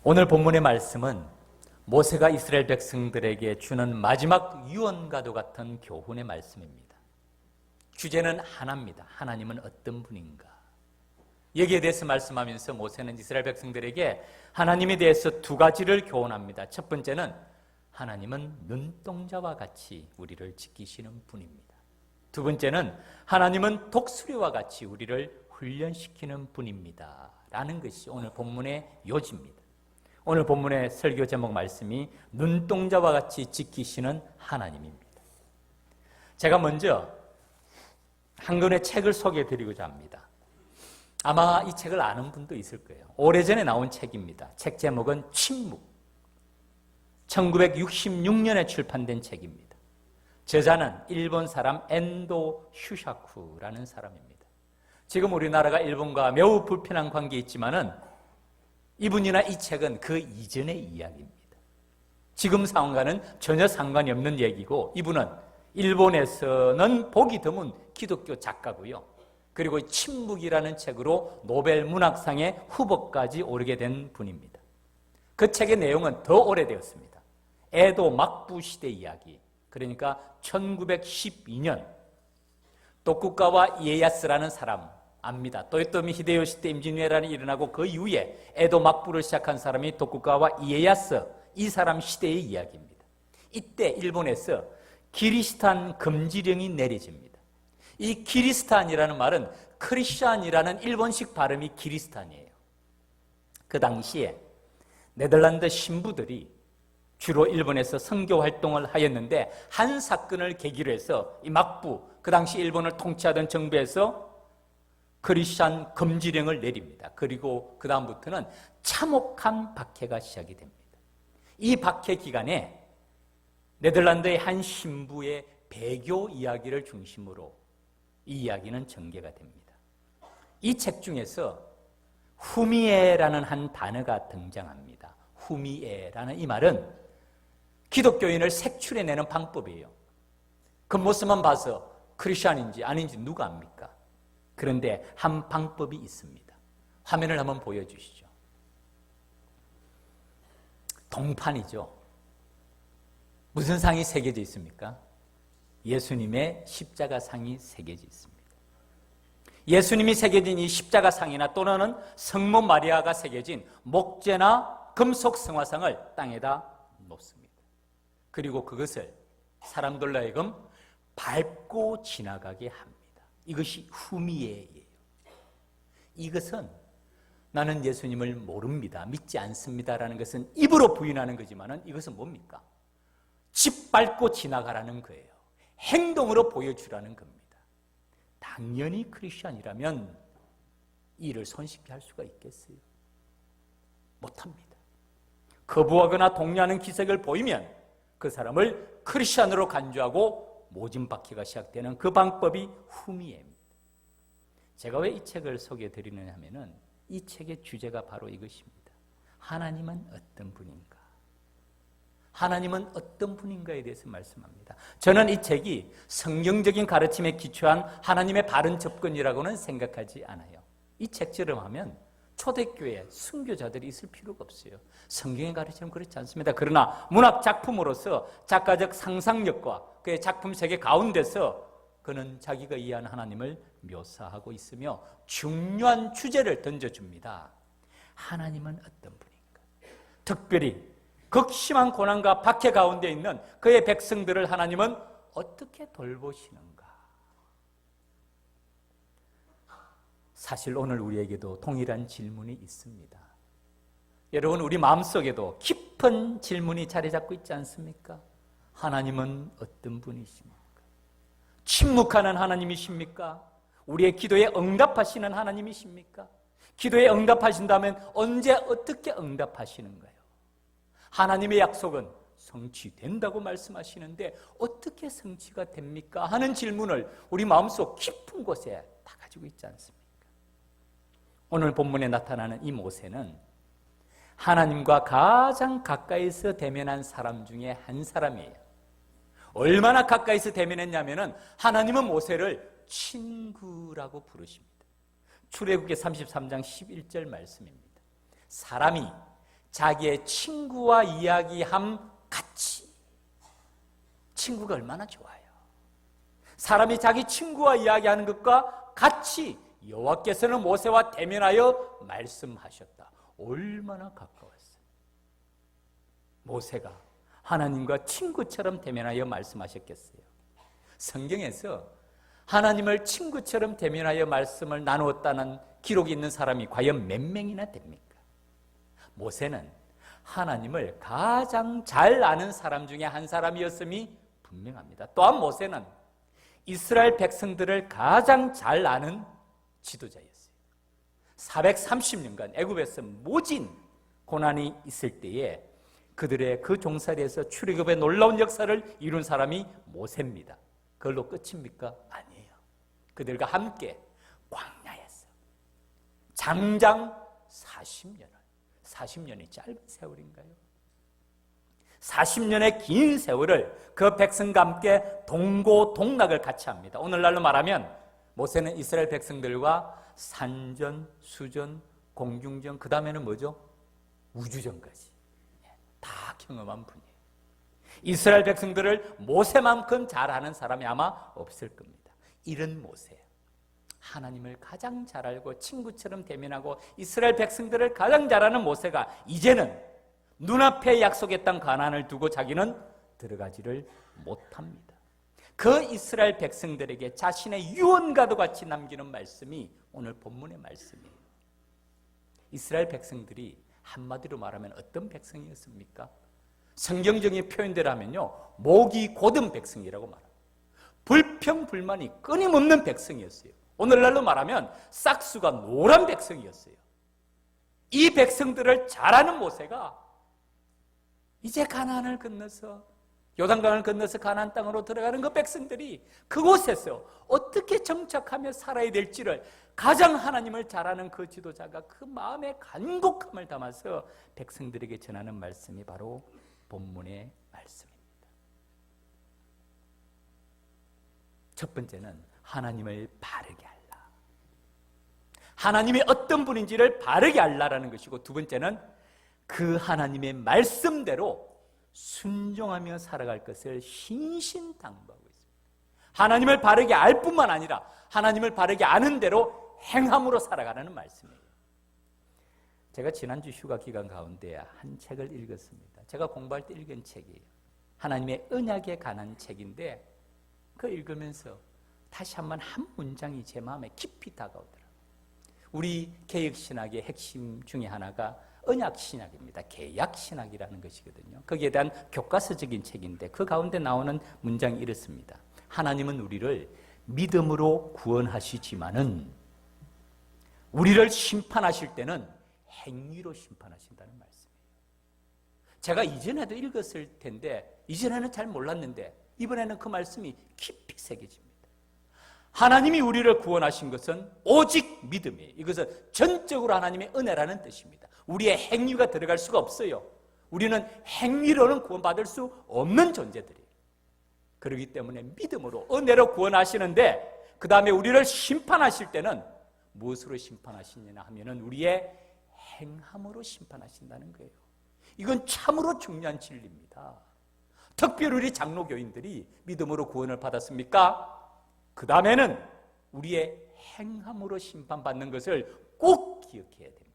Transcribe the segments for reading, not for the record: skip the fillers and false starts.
오늘 본문의 말씀은 모세가 이스라엘 백성들에게 주는 마지막 유언과도 같은 교훈의 말씀입니다. 주제는 하나입니다. 하나님은 어떤 분인가? 여기에 대해서 말씀하면서 모세는 이스라엘 백성들에게 하나님에 대해서 두 가지를 교훈합니다. 첫 번째는 하나님은 눈동자와 같이 우리를 지키시는 분입니다. 두 번째는 하나님은 독수리와 같이 우리를 훈련시키는 분입니다. 라는 것이 오늘 본문의 요지입니다. 오늘 본문의 설교 제목 말씀이 눈동자와 같이 지키시는 하나님입니다. 제가 먼저 한 권의 책을 소개해드리고자 합니다. 아마 이 책을 아는 분도 있을 거예요. 오래전에 나온 책입니다. 책 제목은 침묵. 1966년에 출판된 책입니다. 저자는 일본 사람 엔도 슈샤쿠라는 사람입니다. 지금 우리나라가 일본과 매우 불편한 관계에 있지만은 이분이나 이 책은 그 이전의 이야기입니다. 지금 상황과는 전혀 상관이 없는 얘기고, 이분은 일본에서는 보기 드문 기독교 작가고요. 그리고 침묵이라는 책으로 노벨 문학상의 후보까지 오르게 된 분입니다. 그 책의 내용은 더 오래되었습니다. 에도 막부 시대 이야기, 그러니까 1912년 도쿠가와 이에야스라는 사람 압니다. 도요토미 히데요시 때 임진왜란이 일어나고 그 이후에 에도 막부를 시작한 사람이 도쿠가와 이에야스, 이 사람 시대의 이야기입니다. 이때 일본에서 기리스탄 금지령이 내려집니다. 이 기리스탄이라는 말은 크리스찬이라는 일본식 발음이 기리스탄이에요. 그 당시에 네덜란드 신부들이 주로 일본에서 선교 활동을 하였는데, 한 사건을 계기로 해서 이 막부, 그 당시 일본을 통치하던 정부에서 크리스찬 금지령을 내립니다. 그리고 그 다음부터는 참혹한 박해가 시작이 됩니다. 이 박해 기간에 네덜란드의 한 신부의 배교 이야기를 중심으로 이 이야기는 전개가 됩니다. 이 책 중에서 후미에라는 한 단어가 등장합니다. 후미에라는 이 말은 기독교인을 색출해내는 방법이에요. 그 모습만 봐서 크리스찬인지 아닌지 누가 압니까? 그런데 한 방법이 있습니다. 화면을 한번 보여주시죠. 동판이죠. 무슨 상이 새겨져 있습니까? 예수님의 십자가 상이 새겨져 있습니다. 예수님이 새겨진 이 십자가 상이나 또는 성모 마리아가 새겨진 목재나 금속 성화상을 땅에다 놓습니다. 그리고 그것을 사람들로 하여금 밟고 지나가게 합니다. 이것이 후미에예요. 이것은 나는 예수님을 모릅니다, 믿지 않습니다라는 것은 입으로 부인하는 거지만은 이것은 뭡니까? 짓밟고 지나가라는 거예요. 행동으로 보여주라는 겁니다. 당연히 크리스찬이라면 이를 손쉽게 할 수가 있겠어요? 못합니다. 거부하거나 동의하는 기색을 보이면 그 사람을 크리스찬으로 간주하고 모진박해가 시작되는 그 방법이 후미에입니다. 제가 왜 이 책을 소개해드리느냐 하면은 이 책의 주제가 바로 이것입니다. 하나님은 어떤 분인가? 하나님은 어떤 분인가에 대해서 말씀합니다. 저는 이 책이 성경적인 가르침에 기초한 하나님의 바른 접근이라고는 생각하지 않아요. 이 책처럼 하면 초대교회 순교자들이 있을 필요가 없어요. 성경의 가르침은 그렇지 않습니다. 그러나 문학 작품으로서 작가적 상상력과 그의 작품 세계 가운데서 그는 자기가 이해하는 하나님을 묘사하고 있으며 중요한 주제를 던져줍니다. 하나님은 어떤 분인가? 특별히 극심한 고난과 박해 가운데 있는 그의 백성들을 하나님은 어떻게 돌보시는가? 사실 오늘 우리에게도 동일한 질문이 있습니다. 여러분, 우리 마음속에도 깊은 질문이 자리 잡고 있지 않습니까? 하나님은 어떤 분이십니까? 침묵하는 하나님이십니까? 우리의 기도에 응답하시는 하나님이십니까? 기도에 응답하신다면 언제 어떻게 응답하시는가요? 하나님의 약속은 성취된다고 말씀하시는데 어떻게 성취가 됩니까? 하는 질문을 우리 마음속 깊은 곳에 다 가지고 있지 않습니까? 오늘 본문에 나타나는 이 모세는 하나님과 가장 가까이서 대면한 사람 중에 한 사람이에요. 얼마나 가까이서 대면했냐면은 하나님은 모세를 친구라고 부르십니다. 출애굽기 33장 11절 말씀입니다. 사람이 자기의 친구와 이야기함 같이. 친구가 얼마나 좋아요. 사람이 자기 친구와 이야기하는 것과 같이 여호와께서는 모세와 대면하여 말씀하셨다. 얼마나 가까웠어요. 모세가 하나님과 친구처럼 대면하여 말씀하셨겠어요. 성경에서 하나님을 친구처럼 대면하여 말씀을 나누었다는 기록이 있는 사람이 과연 몇 명이나 됩니까? 모세는 하나님을 가장 잘 아는 사람 중에 한 사람이었음이 분명합니다. 또한 모세는 이스라엘 백성들을 가장 잘 아는 지도자였어요. 430년간 애굽에서 모진 고난이 있을 때에 그들의 그 종살이에서 출애굽의 놀라운 역사를 이룬 사람이 모세입니다. 그걸로 끝입니까? 아니에요. 그들과 함께 광야에서 장장 40년이 짧은 세월인가요? 40년의 긴 세월을 그 백성과 함께 동고동락을 같이 합니다. 오늘날로 말하면 모세는 이스라엘 백성들과 산전, 수전, 공중전, 그 다음에는 뭐죠? 우주전까지 다 경험한 분이에요. 이스라엘 백성들을 모세만큼 잘 아는 사람이 아마 없을 겁니다. 이런 모세, 하나님을 가장 잘 알고 친구처럼 대면하고 이스라엘 백성들을 가장 잘 아는 모세가 이제는 눈앞에 약속했던 가나안을 두고 자기는 들어가지를 못합니다. 그 이스라엘 백성들에게 자신의 유언과도 같이 남기는 말씀이 오늘 본문의 말씀이에요. 이스라엘 백성들이 한마디로 말하면 어떤 백성이었습니까? 성경적인 표현대로 하면요, 목이 곧은 백성이라고 말합니다. 불평불만이 끊임없는 백성이었어요. 오늘날로 말하면 싹수가 노란 백성이었어요. 이 백성들을 잘 아는 모세가 이제 가나안을 건너서 요단강을 건너서 가나안 땅으로 들어가는 그 백성들이 그곳에서 어떻게 정착하며 살아야 될지를 가장 하나님을 잘 아는 그 지도자가 그 마음의 간곡함을 담아서 백성들에게 전하는 말씀이 바로 본문의 말씀입니다. 첫 번째는 하나님을 바르게 알라. 하나님이 어떤 분인지를 바르게 알라라는 것이고, 두 번째는 그 하나님의 말씀대로 순종하며 살아갈 것을 신신당부하고 있습니다. 하나님을 바르게 알 뿐만 아니라 하나님을 바르게 아는 대로 행함으로 살아가라는 말씀이에요. 제가 지난주 휴가 기간 가운데 한 책을 읽었습니다. 제가 공부할 때 읽은 책이에요. 하나님의 언약에 관한 책인데 그거 읽으면서 다시 한번 한 문장이 제 마음에 깊이 다가오더라고요. 우리 개혁신학의 핵심 중에 하나가 언약신학입니다. 계약신학이라는 것이거든요. 거기에 대한 교과서적인 책인데 그 가운데 나오는 문장이 이렇습니다. 하나님은 우리를 믿음으로 구원하시지만은 우리를 심판하실 때는 행위로 심판하신다는 말씀이에요. 제가 이전에도 읽었을 텐데 이전에는 잘 몰랐는데 이번에는 그 말씀이 깊이 새겨집니다. 하나님이 우리를 구원하신 것은 오직 믿음이에요. 이것은 전적으로 하나님의 은혜라는 뜻입니다. 우리의 행위가 들어갈 수가 없어요. 우리는 행위로는 구원받을 수 없는 존재들이에요. 그렇기 때문에 믿음으로 은혜로 구원하시는데 그 다음에 우리를 심판하실 때는 무엇으로 심판하시느냐 하면은 우리의 행함으로 심판하신다는 거예요. 이건 참으로 중요한 진리입니다. 특별히 우리 장로교인들이 믿음으로 구원을 받았습니까? 그 다음에는 우리의 행함으로 심판받는 것을 꼭 기억해야 됩니다.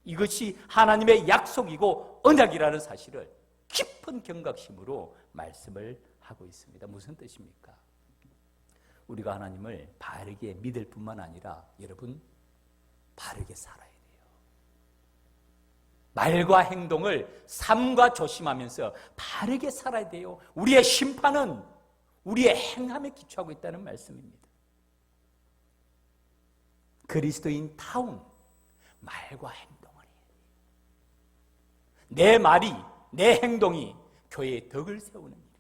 이것이 하나님의 약속이고 언약이라는 사실을 깊은 경각심으로 말씀을 하고 있습니다. 무슨 뜻입니까? 우리가 하나님을 바르게 믿을 뿐만 아니라 여러분 바르게 살아야 돼요. 말과 행동을 삶과 조심하면서 바르게 살아야 돼요. 우리의 심판은 우리의 행함에 기초하고 있다는 말씀입니다. 그리스도인 타운 말과 행동을 해야 돼요. 내 말이 내 행동이 교회의 덕을 세우는 일인가?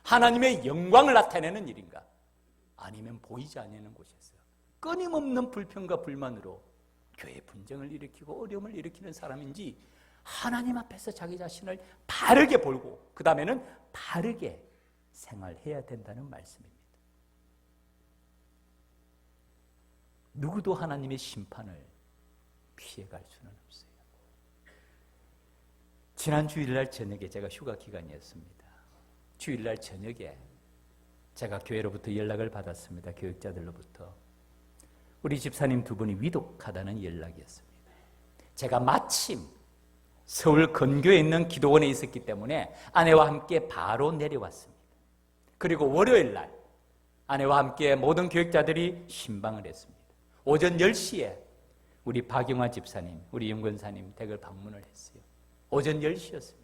하나님의 영광을 나타내는 일인가? 아니면 보이지 않는 곳에서 끊임없는 불평과 불만으로 교회 분쟁을 일으키고 어려움을 일으키는 사람인지 하나님 앞에서 자기 자신을 바르게 보고 그 다음에는 바르게 생활해야 된다는 말씀입니다. 누구도 하나님의 심판을 피해갈 수는 없어요. 지난 주일날 저녁에 제가 휴가 기간이었습니다. 주일날 저녁에 제가 교회로부터 연락을 받았습니다. 교육자들로부터. 우리 집사님 두 분이 위독하다는 연락이었습니다. 제가 마침 서울 근교에 있는 기도원에 있었기 때문에 아내와 함께 바로 내려왔습니다. 그리고 월요일 날 아내와 함께 모든 교육자들이 신방을 했습니다. 오전 10시에 우리 박영화 집사님, 우리 영권사님 댁을 방문을 했어요. 오전 10시였습니다.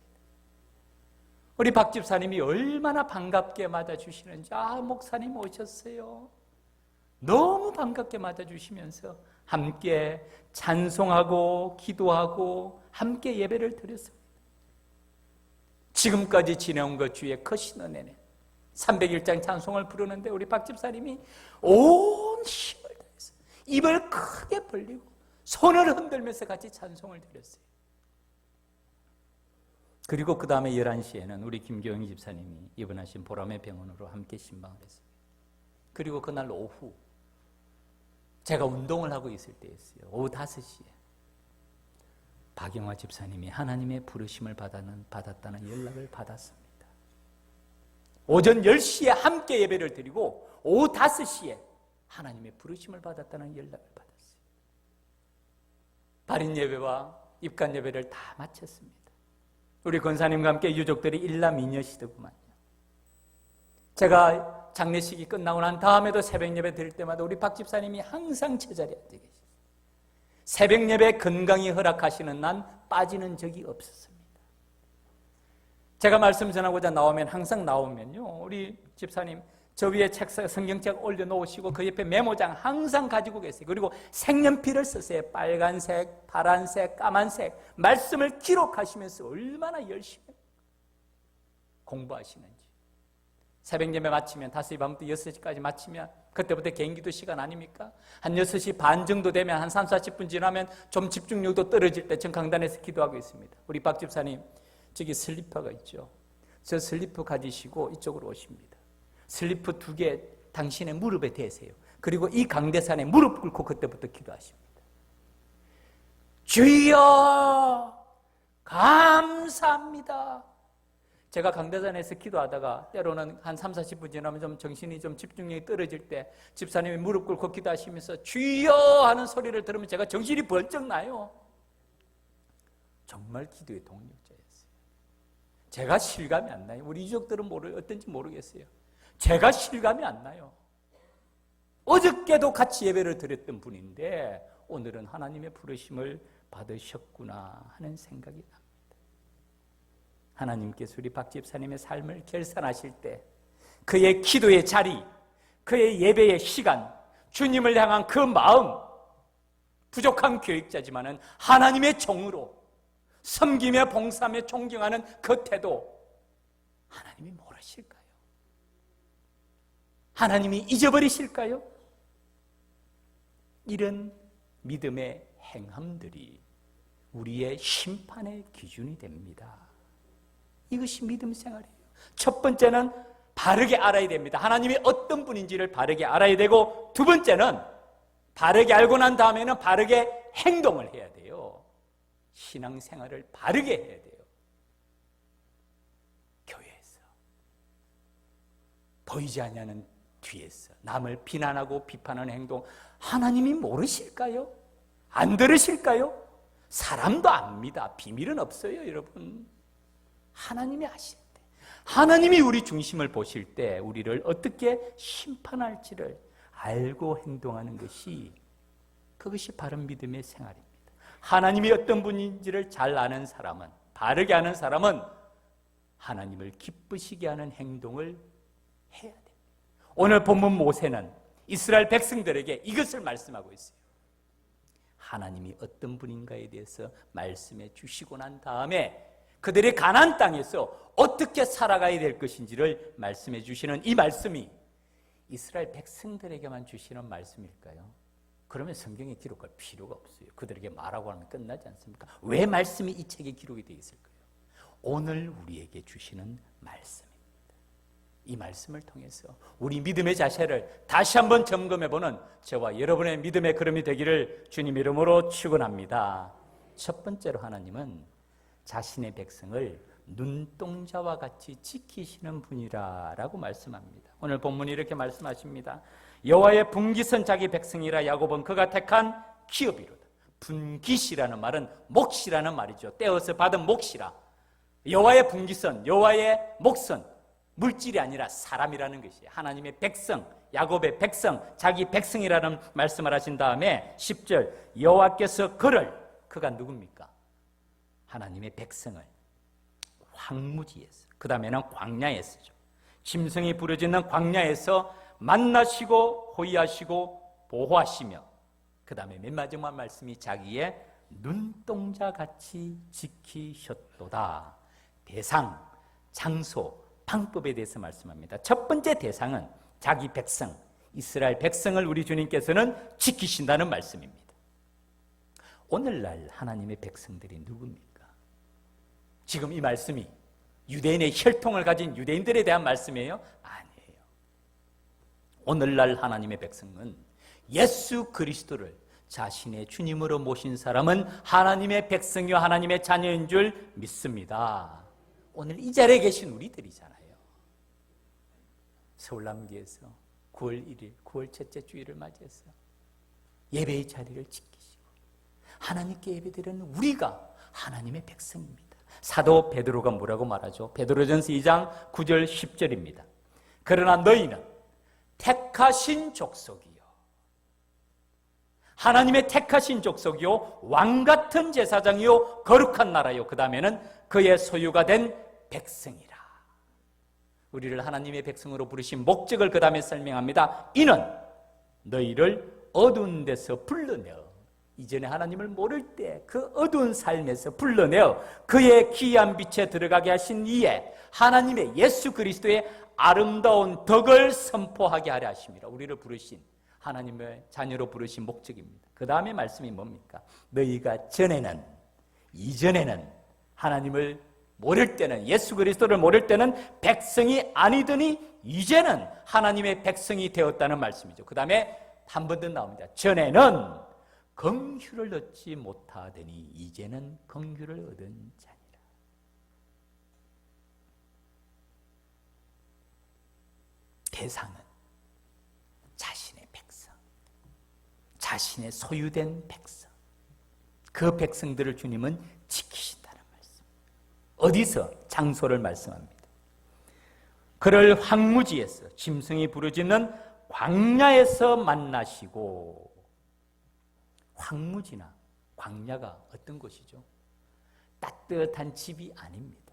우리 박 집사님이 얼마나 반갑게 맞아주시는지, 목사님 오셨어요. 너무 반갑게 맞아주시면서 함께 찬송하고 기도하고 함께 예배를 드렸습니다. 지금까지 지내온 것 중에 컷신 은혜네. 301장 찬송을 부르는데 우리 박 집사님이 온 힘을 다해서 입을 크게 벌리고 손을 흔들면서 같이 찬송을 드렸어요. 그리고 그 다음에 11시에는 우리 김경희 집사님이 입원하신 보람의 병원으로 함께 신방을 했습니다. 그리고 그날 오후 제가 운동을 하고 있을 때였어요. 오후 5시에 박영화 집사님이 하나님의 부르심을 받았다는 연락을 받았습니다. 오전 10시에 함께 예배를 드리고 오후 5시에 하나님의 부르심을 받았다는 연락을 받았어요. 발인 예배와 입간 예배를 다 마쳤습니다. 우리 권사님과 함께 유족들이 일남이녀시더구만요. 제가 장례식이 끝나고 난 다음에도 새벽 예배 드릴 때마다 우리 박 집사님이 항상 제자리에 앉아 계셨어요. 새벽 예배 건강히 허락하시는 난 빠지는 적이 없었습니다. 제가 말씀 전하고자 나오면 항상 나오면요, 우리 집사님 저 위에 책상 성경책 올려놓으시고 그 옆에 메모장 항상 가지고 계세요. 그리고 색연필을 쓰세요. 빨간색, 파란색, 까만색 말씀을 기록하시면서 얼마나 열심히 공부하시는지. 새벽 예배 마치면 5시 반부터 6시까지 마치면 그때부터 개인기도 시간 아닙니까? 한 6시 반 정도 되면 한 3, 40분 지나면 좀 집중력도 떨어질 때 전 강단에서 기도하고 있습니다. 우리 박 집사님 저기 슬리퍼가 있죠. 저 슬리퍼 가지시고 이쪽으로 오십니다. 슬리퍼 2개 당신의 무릎에 대세요. 그리고 이 강대산에 무릎 꿇고 그때부터 기도하십니다. 주여 감사합니다. 제가 강대산에서 기도하다가 때로는 한 3, 40분 지나면 좀 정신이 좀 집중력이 떨어질 때 집사님이 무릎 꿇고 기도하시면서 주여 하는 소리를 들으면 제가 정신이 번쩍 나요. 정말 기도의 동력자였어요. 제가 실감이 안 나요. 우리 유족들은 어떤지 모르겠어요. 제가 실감이 안 나요. 어저께도 같이 예배를 드렸던 분인데 오늘은 하나님의 부르심을 받으셨구나 하는 생각이 납니다. 하나님께서 우리 박 집사님의 삶을 결산하실 때 그의 기도의 자리, 그의 예배의 시간, 주님을 향한 그 마음, 부족한 교육자지만은 하나님의 종으로 섬기며 봉사하며 존경하는 그 태도, 하나님이 모르실까요? 하나님이 잊어버리실까요? 이런 믿음의 행함들이 우리의 심판의 기준이 됩니다. 이것이 믿음 생활이에요. 첫 번째는 바르게 알아야 됩니다. 하나님이 어떤 분인지를 바르게 알아야 되고, 두 번째는 바르게 알고 난 다음에는 바르게 행동을 해야 돼요. 신앙생활을 바르게 해야 돼요. 교회에서 보이지 않는 뒤에서 남을 비난하고 비판하는 행동, 하나님이 모르실까요? 안 들으실까요? 사람도 압니다. 비밀은 없어요, 여러분. 하나님이 아실 때, 하나님이 우리 중심을 보실 때 우리를 어떻게 심판할지를 알고 행동하는 것이, 그것이 바른 믿음의 생활입니다. 하나님이 어떤 분인지를 잘 아는 사람은, 바르게 아는 사람은 하나님을 기쁘시게 하는 행동을 해야 됩니다. 오늘 본문 모세는 이스라엘 백성들에게 이것을 말씀하고 있어요. 하나님이 어떤 분인가에 대해서 말씀해 주시고 난 다음에 그들이 가나안 땅에서 어떻게 살아가야 될 것인지를 말씀해 주시는 이 말씀이 이스라엘 백성들에게만 주시는 말씀일까요? 그러면 성경에 기록할 필요가 없어요. 그들에게 말하고 하면 끝나지 않습니까? 왜 말씀이 이 책에 기록이 되어 있을까요? 오늘 우리에게 주시는 말씀입니다. 이 말씀을 통해서 우리 믿음의 자세를 다시 한번 점검해보는 저와 여러분의 믿음의 걸음이 되기를 주님 이름으로 축원합니다. 첫 번째로 하나님은 자신의 백성을 눈동자와 같이 지키시는 분이라라고 말씀합니다. 오늘 본문이 이렇게 말씀하십니다. 여호와의 분깃은 자기 백성이라 야곱은 그가 택한 기업이로다. 분깃이라는 말은 몫이라는 말이죠. 떼어서 받은 몫이라. 여호와의 분깃은, 여호와의 몫은 물질이 아니라 사람이라는 것이에요. 하나님의 백성, 야곱의 백성, 자기 백성이라는 말씀을 하신 다음에 10절 여호와께서 그가 누굽니까? 하나님의 백성을 황무지에서, 그 다음에는 광야에서죠. 짐승이 부르짖는 광야에서 만나시고 호위하시고 보호하시며, 그 다음에 맨 마지막 말씀이 자기의 눈동자같이 지키셨도다. 대상, 장소, 방법에 대해서 말씀합니다. 첫 번째 대상은 자기 백성, 이스라엘 백성을 우리 주님께서는 지키신다는 말씀입니다. 오늘날 하나님의 백성들이 누굽니까? 지금 이 말씀이 유대인의 혈통을 가진 유대인들에 대한 말씀이에요? 아니에요. 오늘날 하나님의 백성은 예수 그리스도를 자신의 주님으로 모신 사람은 하나님의 백성이요 하나님의 자녀인 줄 믿습니다. 오늘 이 자리에 계신 우리들이잖아요. 서울남교에서 9월 1일, 9월 첫째 주일을 맞이해서 예배의 자리를 지키시고 하나님께 예배드리는 우리가 하나님의 백성입니다. 사도 베드로가 뭐라고 말하죠? 베드로전서 2장 9절 10절입니다. 그러나 너희는 택하신 족속이요, 하나님의 택하신 족속이요, 왕같은 제사장이요, 거룩한 나라요, 그 다음에는 그의 소유가 된 백성이라. 우리를 하나님의 백성으로 부르신 목적을 그 다음에 설명합니다. 이는 너희를 어두운 데서 불러내어, 이전에 하나님을 모를 때 그 어두운 삶에서 불러내어 그의 귀한 빛에 들어가게 하신 이에 하나님의 예수 그리스도의 아름다운 덕을 선포하게 하려 하심이라. 우리를 부르신, 하나님의 자녀로 부르신 목적입니다. 그 다음에 말씀이 뭡니까? 너희가 이전에는 하나님을 모를 때는, 예수 그리스도를 모를 때는 백성이 아니더니 이제는 하나님의 백성이 되었다는 말씀이죠. 그 다음에 한 번 더 나옵니다. 전에는 긍휼을 얻지 못하더니 이제는 긍휼을 얻은 자니라. 대상은 자신의 백성, 자신의 소유된 백성, 그 백성들을 주님은 지키신다는 말씀. 어디서? 장소를 말씀합니다. 그를 황무지에서, 짐승이 부르짖는 광야에서 만나시고. 황무지나 광야가 어떤 곳이죠? 따뜻한 집이 아닙니다.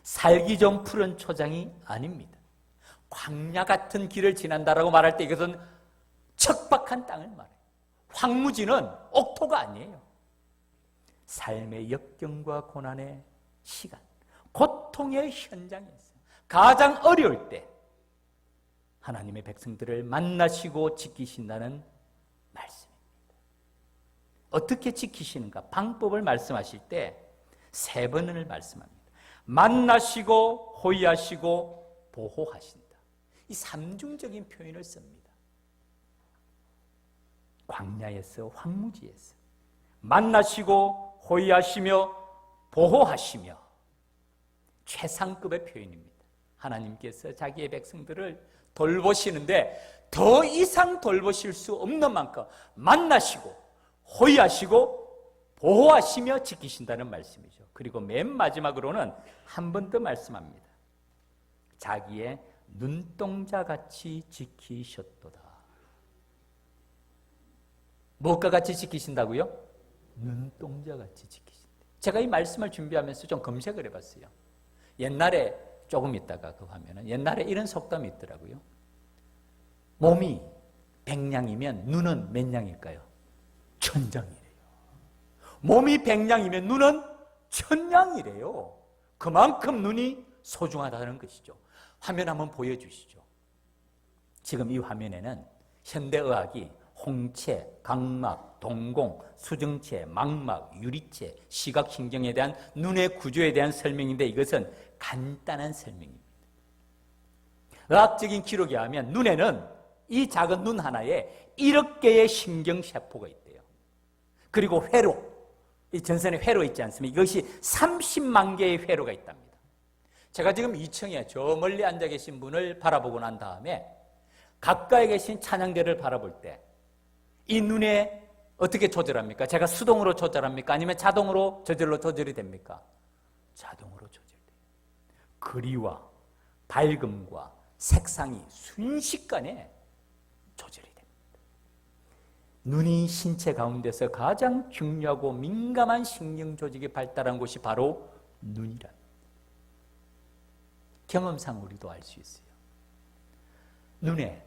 살기 좀 푸른 초장이 아닙니다. 광야 같은 길을 지난다라고 말할 때 이것은 척박한 땅을 말해요. 황무지는 옥토가 아니에요. 삶의 역경과 고난의 시간, 고통의 현장에서 가장 어려울 때 하나님의 백성들을 만나시고 지키신다는 말씀입니다. 어떻게 지키시는가? 방법을 말씀하실 때 세 번을 말씀합니다. 만나시고 호위하시고 보호하신다. 이 삼중적인 표현을 씁니다. 광야에서, 황무지에서 만나시고 호위하시며 보호하시며, 최상급의 표현입니다. 하나님께서 자기의 백성들을 돌보시는데 더 이상 돌보실 수 없는 만큼 만나시고 호위하시고 보호하시며 지키신다는 말씀이죠. 그리고 맨 마지막으로는 한 번 더 말씀합니다. 자기의 눈동자같이 지키셨도다. 무엇과 같이 지키신다고요? 눈동자같이 지키신다. 제가 이 말씀을 준비하면서 좀 검색을 해봤어요. 옛날에 조금 있다가 그 화면은 옛날에 이런 속담이 있더라고요. 몸이 100냥이면 눈은 몇 냥일까요? 1000냥이래요. 몸이 100냥이면 눈은 1000냥이래요. 그만큼 눈이 소중하다는 것이죠. 화면 한번 보여주시죠. 지금 이 화면에는 현대의학이 홍채, 각막, 동공, 수정체, 망막, 유리체, 시각신경에 대한 눈의 구조에 대한 설명인데 이것은 간단한 설명입니다. 의학적인 기록에 하면 눈에는 이 작은 눈 하나에 1억 개의 신경세포가 있대요. 그리고 회로, 이 전선에 회로 있지 않습니까? 이것이 30만 개의 회로가 있답니다. 제가 지금 2층에 저 멀리 앉아 계신 분을 바라보고 난 다음에 가까이 계신 찬양대를 바라볼 때 이 눈에 어떻게 조절합니까? 제가 수동으로 조절합니까? 아니면 자동으로 저절로 조절이 됩니까? 자동으로 조절돼요. 거리와 밝음과 색상이 순식간에 조절이 됩니다. 눈이 신체 가운데서 가장 중요하고 민감한 신경 조직이 발달한 곳이 바로 눈이랍니다. 경험상 우리도 알 수 있어요. 눈에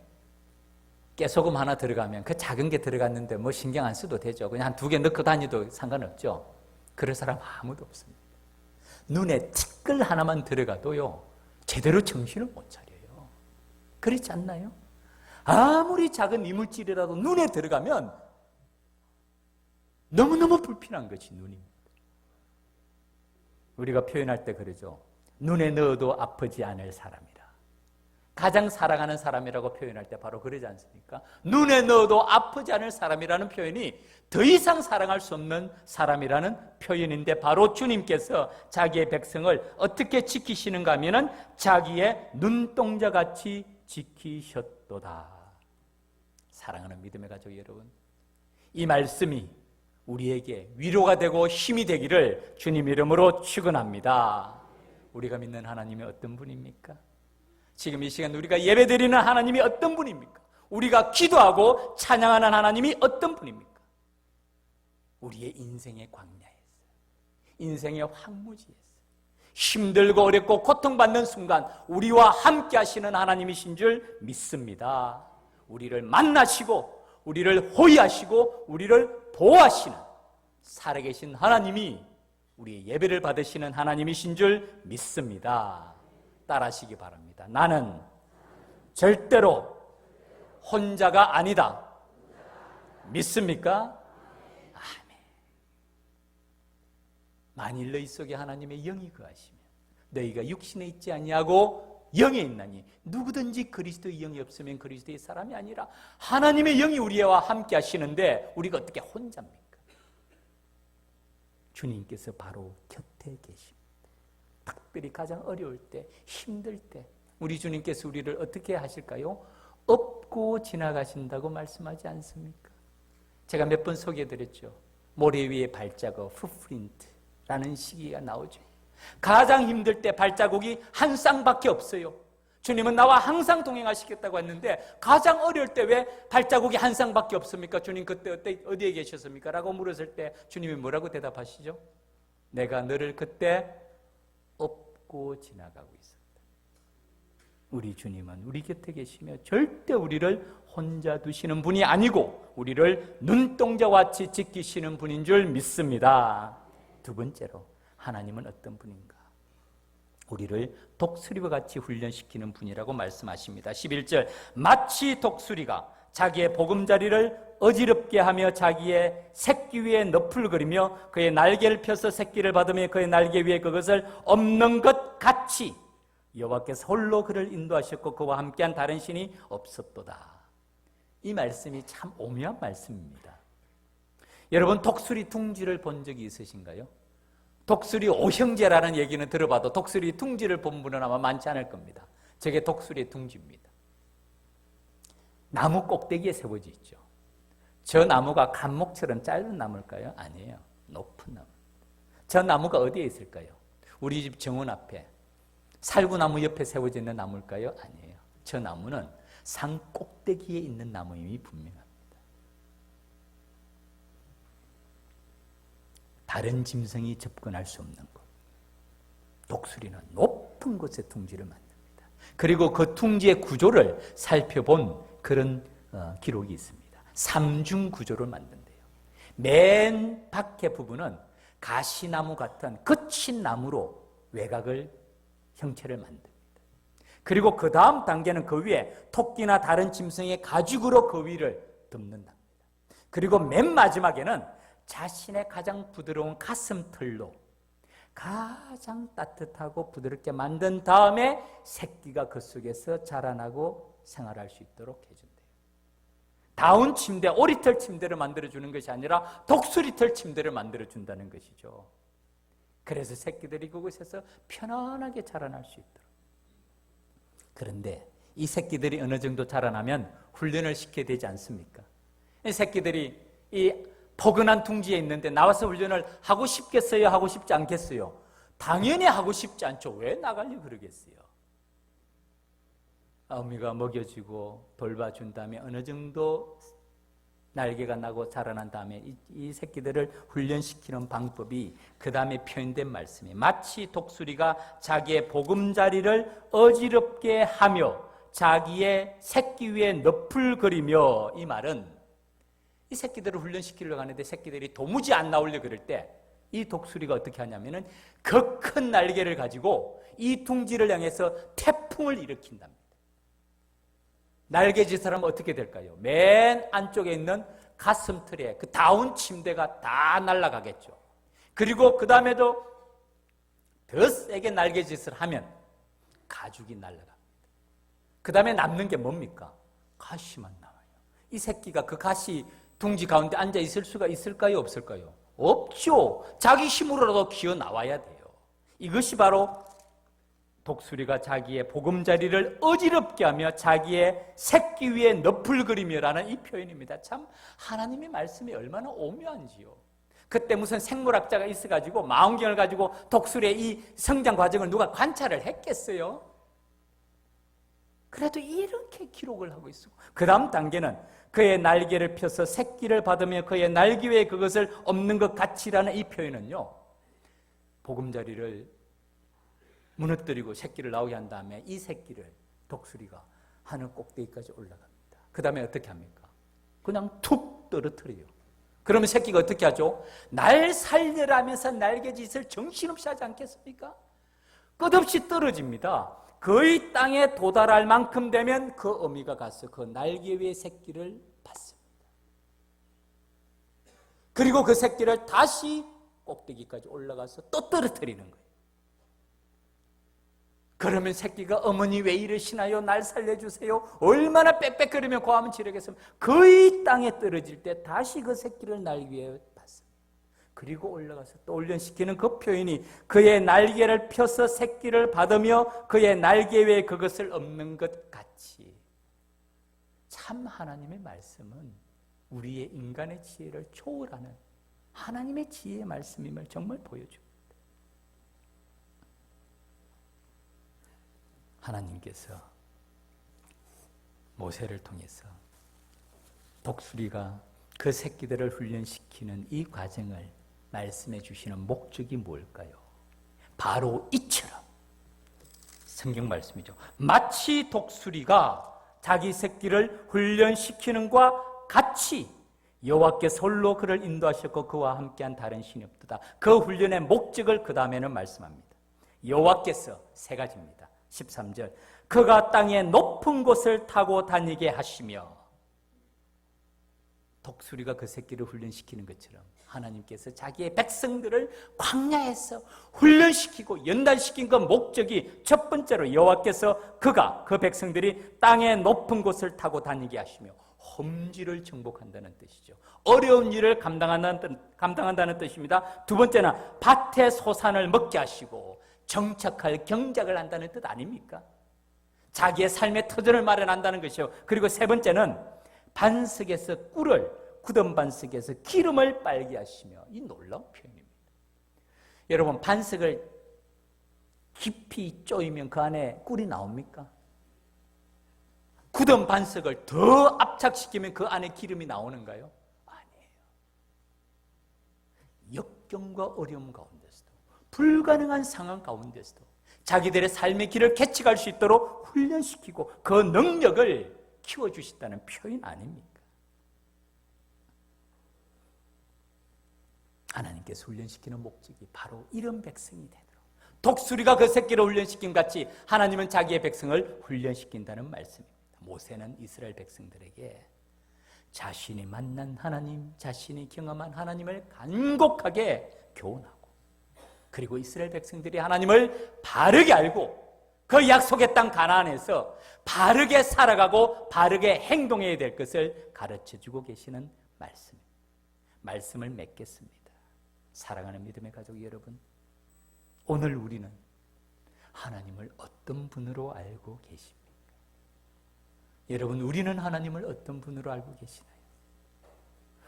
깨소금 하나 들어가면 그 작은 게 들어갔는데 뭐 신경 안 써도 되죠. 그냥 한 2개 넣고 다니도 상관없죠. 그럴 사람 아무도 없습니다. 눈에 티끌 하나만 들어가도요, 제대로 정신을 못 차려요. 그렇지 않나요? 아무리 작은 이물질이라도 눈에 들어가면 너무너무 불편한 것이 눈입니다. 우리가 표현할 때 그러죠. 눈에 넣어도 아프지 않을 사람이라. 가장 사랑하는 사람이라고 표현할 때 바로 그러지 않습니까? 눈에 넣어도 아프지 않을 사람이라는 표현이 더 이상 사랑할 수 없는 사람이라는 표현인데, 바로 주님께서 자기의 백성을 어떻게 지키시는가 하면은 자기의 눈동자같이 지키셨도다. 사랑하는 믿음의 가족 여러분, 이 말씀이 우리에게 위로가 되고 힘이 되기를 주님 이름으로 축원합니다. 우리가 믿는 하나님이 어떤 분입니까? 지금 이 시간 우리가 예배드리는 하나님이 어떤 분입니까? 우리가 기도하고 찬양하는 하나님이 어떤 분입니까? 우리의 인생의 광야에서, 인생의 황무지에서 힘들고 어렵고 고통받는 순간 우리와 함께 하시는 하나님이신 줄 믿습니다. 우리를 만나시고 우리를 호위하시고 우리를 보호하시는 살아계신 하나님이 우리의 예배를 받으시는 하나님이신 줄 믿습니다. 따라하시기 바랍니다. 나는 절대로 혼자가 아니다. 믿습니까? 아멘. 만일 너희 속에 하나님의 영이 거하시면 너희가 육신에 있지 아니하고 영에 있나니, 누구든지 그리스도의 영이 없으면 그리스도의 사람이 아니라, 하나님의 영이 우리와 함께 하시는데 우리가 어떻게 혼자입니까? 주님께서 바로 곁에 계십니다. 특별히 가장 어려울 때, 힘들 때 우리 주님께서 우리를 어떻게 하실까요? 업고 지나가신다고 말씀하지 않습니까? 제가 몇 번 소개해드렸죠. 모래 위에 발자국, 풋프린트라는 시기가 나오죠. 가장 힘들 때 발자국이 한 쌍밖에 없어요. 주님은 나와 항상 동행하시겠다고 했는데 가장 어려울 때 왜 발자국이 한 쌍밖에 없습니까? 주님 그때 어디에 계셨습니까? 라고 물었을 때 주님이 뭐라고 대답하시죠? 내가 너를 그때 업고 지나가고 있었다. 우리 주님은 우리 곁에 계시며 절대 우리를 혼자 두시는 분이 아니고 우리를 눈동자와 같이 지키시는 분인 줄 믿습니다. 두 번째로, 하나님은 어떤 분인가? 우리를 독수리와 같이 훈련시키는 분이라고 말씀하십니다. 11절, 마치 독수리가 자기의 보금자리를 어지럽게 하며 자기의 새끼 위에 너풀거리며 그의 날개를 펴서 새끼를 받으며 그의 날개 위에 그것을 엎는 것 같이 여호와께서 홀로 그를 인도하셨고 그와 함께한 다른 신이 없었도다. 이 말씀이 참 오묘한 말씀입니다. 여러분, 독수리 둥지를 본 적이 있으신가요? 독수리 오형제라는 얘기는 들어봐도 독수리 둥지를 본 분은 아마 많지 않을 겁니다. 저게 독수리의 둥지입니다. 나무 꼭대기에 세워져 있죠. 저 나무가 감목처럼 짧은 나무일까요? 아니에요. 높은 나무. 저 나무가 어디에 있을까요? 우리 집 정원 앞에 살구나무 옆에 세워져 있는 나무일까요? 아니에요. 저 나무는 산 꼭대기에 있는 나무임이 분명합니다. 다른 짐승이 접근할 수 없는 곳. 독수리는 높은 곳에 둥지를 만듭니다. 그리고 그 둥지의 구조를 살펴본 그런 기록이 있습니다. 삼중 구조를 만든대요. 맨 밖의 부분은 가시나무 같은 거친 나무로 외곽을 형체를 만듭니다. 그리고 그 다음 단계는 그 위에 토끼나 다른 짐승의 가죽으로 그 위를 덮는답니다. 그리고 맨 마지막에는 자신의 가장 부드러운 가슴털로 가장 따뜻하고 부드럽게 만든 다음에 새끼가 그 속에서 자라나고 생활할 수 있도록 해준대요. 다운 침대, 오리털 침대를 만들어주는 것이 아니라 독수리털 침대를 만들어준다는 것이죠. 그래서 새끼들이 그곳에서 편안하게 자라날 수 있도록. 그런데 이 새끼들이 어느 정도 자라나면 훈련을 시켜야 되지 않습니까? 이 새끼들이 이 포근한 둥지에 있는데 나와서 훈련을 하고 싶겠어요? 하고 싶지 않겠어요? 당연히 하고 싶지 않죠. 왜 나가려고 그러겠어요? 어미가 먹여주고 돌봐준 다음에 어느 정도 날개가 나고 자라난 다음에 이 새끼들을 훈련시키는 방법이 그 다음에 표현된 말씀이 마치 독수리가 자기의 보금자리를 어지럽게 하며 자기의 새끼 위에 너풀거리며, 이 말은 이 새끼들을 훈련시키려고 하는데 새끼들이 도무지 안 나오려고 그럴 때 이 독수리가 어떻게 하냐면은 그 큰 날개를 가지고 이 둥지를 향해서 태풍을 일으킨답니다. 날개짓을 하면 어떻게 될까요? 맨 안쪽에 있는 가슴털에 그 다운 침대가 다 날아가겠죠. 그리고 그 다음에도 더 세게 날개짓을 하면 가죽이 날아갑니다. 그 다음에 남는 게 뭡니까? 가시만 나와요. 이 새끼가 그 가시 둥지 가운데 앉아 있을 수가 있을까요? 없을까요? 없죠. 자기 힘으로라도 기어 나와야 돼요. 이것이 바로 독수리가 자기의 보금자리를 어지럽게 하며 자기의 새끼 위에 너풀거리며라는 이 표현입니다. 참 하나님의 말씀이 얼마나 오묘한지요. 그때 무슨 생물학자가 있어가지고 망원경을 가지고 독수리의 이 성장 과정을 누가 관찰을 했겠어요? 그래도 이렇게 기록을 하고 있어. 그 다음 단계는 그의 날개를 펴서 새끼를 받으며 그의 날개 위에 그것을 엎는 것 같이라는 이 표현은요, 보금자리를 무너뜨리고 새끼를 나오게 한 다음에 이 새끼를 독수리가 하늘 꼭대기까지 올라갑니다. 그 다음에 어떻게 합니까? 그냥 툭 떨어뜨려요. 그러면 새끼가 어떻게 하죠? 날 살려라면서 날개짓을 정신없이 하지 않겠습니까? 끝없이 떨어집니다. 거의 땅에 도달할 만큼 되면 그 어미가 가서 그 날개 위에 새끼를 받습니다. 그리고 그 새끼를 다시 꼭대기까지 올라가서 또 떨어뜨리는 거예요. 그러면 새끼가 어머니 왜 이러시나요? 날 살려주세요. 얼마나 빽빽거리며 고함을 지르겠습니까? 거의 땅에 떨어질 때 다시 그 새끼를 날개에 받습니다. 그리고 올라가서 또 훈련시키는 그 표현이 그의 날개를 펴서 새끼를 받으며 그의 날개 위에 그것을 엎는 것 같이. 참 하나님의 말씀은 우리의 인간의 지혜를 초월하는 하나님의 지혜의 말씀임을 정말 보여줍니다. 하나님께서 모세를 통해서 독수리가 그 새끼들을 훈련시키는 이 과정을 말씀해 주시는 목적이 뭘까요? 바로 이처럼 성경 말씀이죠. 마치 독수리가 자기 새끼를 훈련시키는 것과 같이 여호와께서 홀로 그를 인도하셨고 그와 함께한 다른 신이 없도다. 그 훈련의 목적을 그 다음에는 말씀합니다. 여호와께서 세 가지입니다. 13절, 그가 땅의 높은 곳을 타고 다니게 하시며, 독수리가 그 새끼를 훈련시키는 것처럼 하나님께서 자기의 백성들을 광야에서 훈련시키고 연단시킨 그 목적이 첫 번째로 여호와께서 그가 그 백성들이 땅의 높은 곳을 타고 다니게 하시며 험지를 정복한다는 뜻이죠. 어려운 일을 감당한다는 뜻입니다. 두 번째는 밭의 소산을 먹게 하시고 정착할 경작을 한다는 뜻 아닙니까? 자기의 삶의 터전을 마련한다는 것이요. 그리고 세 번째는 반석에서 꿀을, 굳은 반석에서 기름을 빨게 하시며, 이 놀라운 표현입니다. 여러분, 반석을 깊이 쪼이면 그 안에 꿀이 나옵니까? 굳은 반석을 더 압착시키면 그 안에 기름이 나오는가요? 아니에요. 역경과 어려움 가운데서도, 불가능한 상황 가운데서도 자기들의 삶의 길을 개척할 수 있도록 훈련시키고 그 능력을 키워주신다는 표현 아닙니까? 하나님께서 훈련시키는 목적이 바로 이런 백성이 되도록, 독수리가 그 새끼를 훈련시킨 같이 하나님은 자기의 백성을 훈련시킨다는 말씀입니다. 모세는 이스라엘 백성들에게 자신이 만난 하나님, 자신이 경험한 하나님을 간곡하게 교훈하고, 그리고 이스라엘 백성들이 하나님을 바르게 알고 그 약속의 땅 가나안에서 바르게 살아가고 바르게 행동해야 될 것을 가르쳐주고 계시는 말씀을 맺겠습니다. 사랑하는 믿음의 가족 여러분, 오늘 우리는 하나님을 어떤 분으로 알고 계십니까? 여러분, 우리는 하나님을 어떤 분으로 알고 계시나요?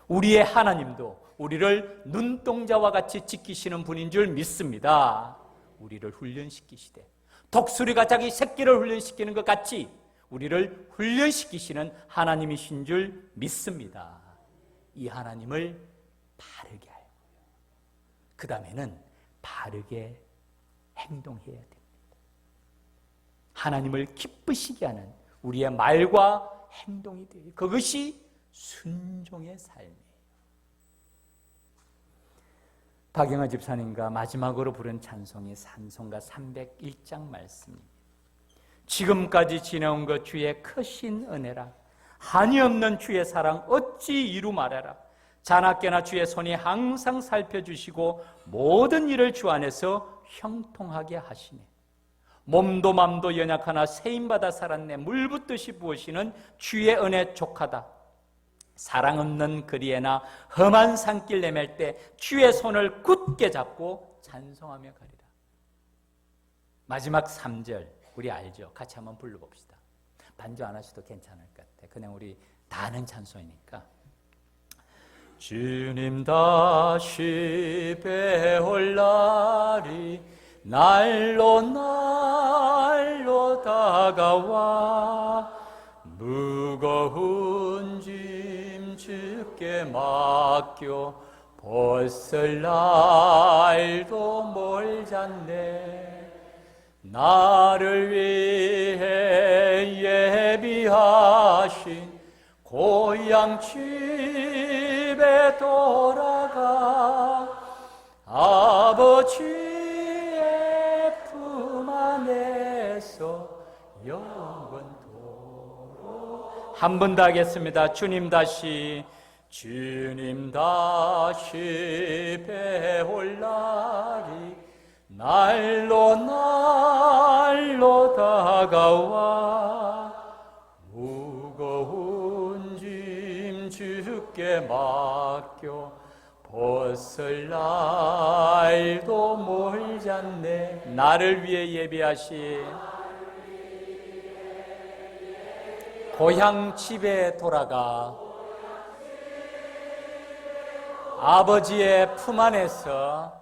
우리의 하나님도 우리를 눈동자와 같이 지키시는 분인 줄 믿습니다. 우리를 훈련시키시되 독수리가 자기 새끼를 훈련시키는 것 같이 우리를 훈련시키시는 하나님이신 줄 믿습니다. 이 하나님을 바르게 알고요, 그 다음에는 바르게 행동해야 됩니다. 하나님을 기쁘시게 하는 우리의 말과 행동이 돼요. 그것이 순종의 삶이에요. 박영하 집사님과 마지막으로 부른 찬송이 찬송가 301장 말씀입니다. 지금까지 지내온 것 주의 크신 은혜라. 한이 없는 주의 사랑 어찌 이루 말하라. 자나깨나 주의 손이 항상 살펴주시고 모든 일을 주 안에서 형통하게 하시네. 몸도 맘도 연약하나 세임받아 살았네. 물 붓듯이 부으시는 주의 은혜 족하다. 사랑 없는 거리에나 험한 산길 내맬 때 주의 손을 굳게 잡고 찬송하며 가리라. 마지막 3절 우리 알죠? 같이 한번 불러봅시다. 반주 안 하셔도 괜찮을 것 같아. 그냥 우리 다 아는 찬송이니까. 주님 다시 배울 날이 날로 날로 다가와 무거운 짐 주께 맡겨 벗을 날도 멀잖네. 나를 위해 예비하신 고향 집에 돌아가 아버지의 품 안에서 영원토록. 한 번 더 하겠습니다. 주님 다시 배울 날이 날로 날로 다가와 무거운 짐 주께 맡겨 벗을 날도 멀잖네. 나를 위해 예비하신 고향 집에 돌아가 아버지의 품 안에서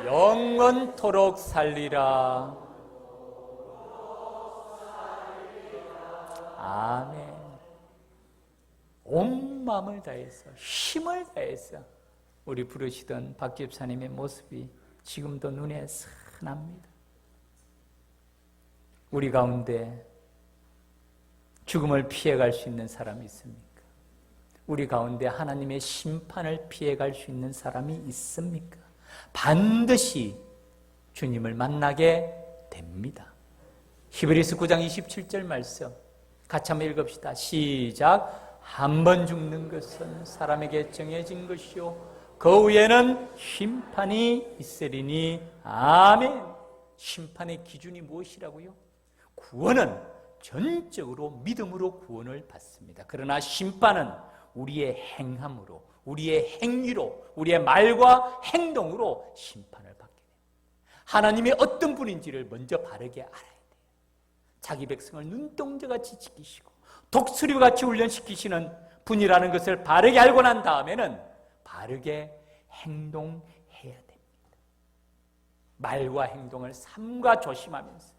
영원토록 살리라. 아멘. 온 마음을 다해서 힘을 다해서 우리 부르시던 박 집사님의 모습이 지금도 눈에 선합니다. 우리 가운데 죽음을 피해갈 수 있는 사람이 있습니까? 우리 가운데 하나님의 심판을 피해갈 수 있는 사람이 있습니까? 반드시 주님을 만나게 됩니다. 히브리서 9장 27절 말씀 같이 한번 읽읍시다. 시작. 한 번 죽는 것은 사람에게 정해진 것이요 그 후에는 심판이 있으리니. 아멘. 심판의 기준이 무엇이라고요? 구원은 전적으로 믿음으로 구원을 받습니다. 그러나 심판은 우리의 행함으로, 우리의 행위로, 우리의 말과 행동으로 심판을 받게 됩니다. 하나님이 어떤 분인지를 먼저 바르게 알아야 돼요. 자기 백성을 눈동자같이 지키시고 독수리같이 훈련시키시는 분이라는 것을 바르게 알고 난 다음에는 바르게 행동해야 됩니다. 말과 행동을 삼가 조심하면서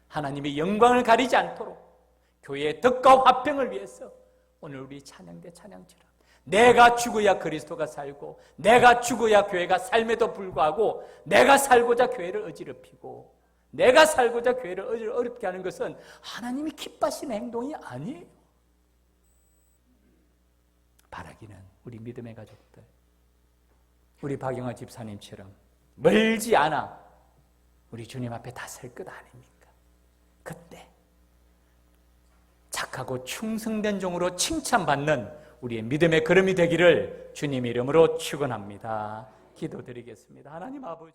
하나님의 영광을 가리지 않도록 교회의 덕과 화평을 위해서 오늘 우리 찬양대 찬양처럼 내가 죽어야 그리스도가 살고 내가 죽어야 교회가 삶에도 불구하고 내가 살고자 교회를 어지럽히고 내가 살고자 교회를 어렵게 하는 것은 하나님이 기뻐하시는 행동이 아니에요. 바라기는 우리 믿음의 가족들, 우리 박영하 집사님처럼 멀지 않아 우리 주님 앞에 다 설 것 아닙니까? 그때 착하고 충성된 종으로 칭찬받는 우리의 믿음의 걸음이 되기를 주님 이름으로 축원합니다. 기도드리겠습니다. 하나님 아버지,